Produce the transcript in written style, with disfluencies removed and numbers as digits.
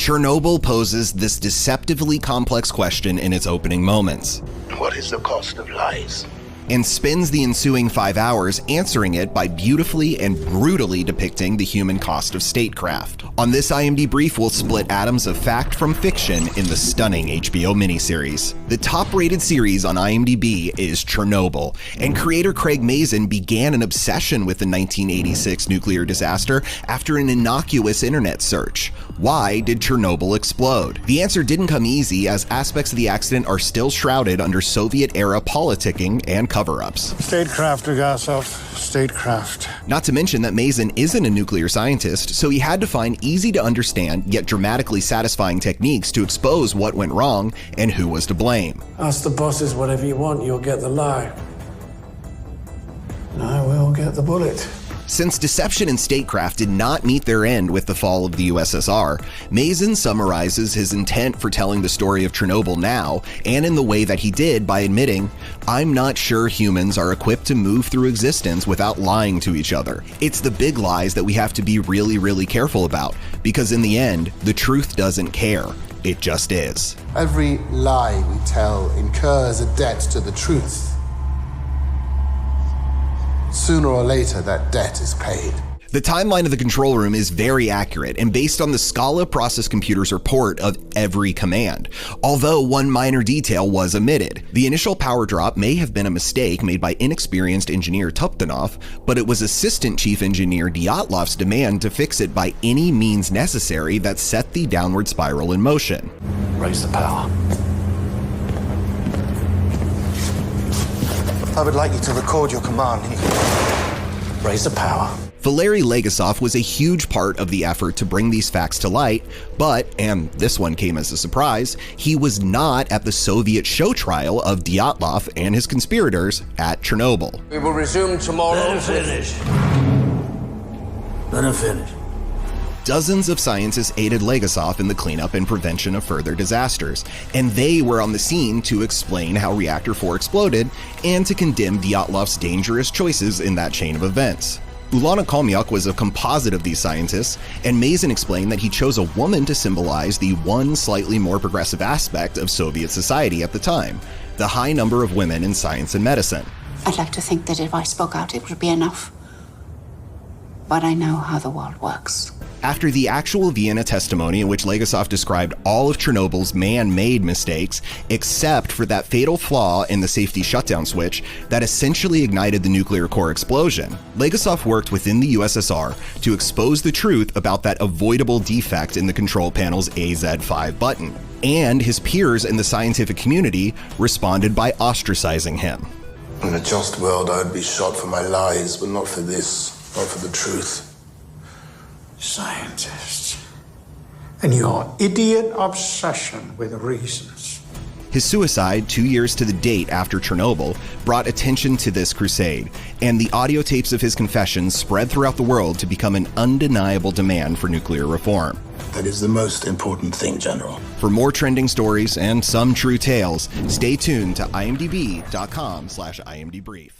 Chernobyl poses this deceptively complex question in its opening moments. What is the cost of lies? And spends the ensuing 5 hours answering it by beautifully and brutally depicting the human cost of statecraft. On this IMDb brief, we'll split atoms of fact from fiction in the stunning HBO miniseries. The top-rated series on IMDb is Chernobyl, and creator Craig Mazin began an obsession with the 1986 nuclear disaster after an innocuous internet search. Why did Chernobyl explode? The answer didn't come easy, as aspects of the accident are still shrouded under Soviet-era politicking and cover-ups. Statecraft, Ugasov. Statecraft. Not to mention that Mazin isn't a nuclear scientist, so he had to find easy-to-understand yet dramatically satisfying techniques to expose what went wrong and who was to blame. Ask the bosses whatever you want, you'll get the lie. And I will get the bullet. Since deception and statecraft did not meet their end with the fall of the USSR, Mazin summarizes his intent for telling the story of Chernobyl now, and in the way that he did by admitting, "I'm not sure humans are equipped to move through existence without lying to each other. It's the big lies that we have to be really, really careful about, because in the end, the truth doesn't care. It just is." Every lie we tell incurs a debt to the truth. Sooner or later, that debt is paid. The timeline of the control room is very accurate and based on the Scala process computer's report of every command, although one minor detail was omitted. The initial power drop may have been a mistake made by inexperienced engineer Tuptanov, but it was Assistant Chief Engineer Dyatlov's demand to fix it by any means necessary that set the downward spiral in motion. Raise the power. I would like you to record your command. Raise the power. Valery Legasov was a huge part of the effort to bring these facts to light, but, and this one came as a surprise, he was not at the Soviet show trial of Dyatlov and his conspirators at Chernobyl. We will resume tomorrow. Let him finish. Let him finish. Dozens of scientists aided Legasov in the cleanup and prevention of further disasters, and they were on the scene to explain how Reactor 4 exploded and to condemn Dyatlov's dangerous choices in that chain of events. Ulana Khomyuk was a composite of these scientists, and Mazin explained that he chose a woman to symbolize the one slightly more progressive aspect of Soviet society at the time, the high number of women in science and medicine. I'd like to think that if I spoke out, it would be enough. But I know how the world works. After the actual Vienna testimony in which Legasov described all of Chernobyl's man-made mistakes, except for that fatal flaw in the safety shutdown switch that essentially ignited the nuclear core explosion, Legasov worked within the USSR to expose the truth about that avoidable defect in the control panel's AZ5 button. And his peers in the scientific community responded by ostracizing him. In a just world, I'd be shot for my lies, but not for this, not for the truth. Scientists. And your idiot obsession with reasons. His suicide, 2 years to the date after Chernobyl, brought attention to this crusade, and the audio tapes of his confessions spread throughout the world to become an undeniable demand for nuclear reform. That is the most important thing, General. For more trending stories and some true tales, stay tuned to imdb.com/imdbrief.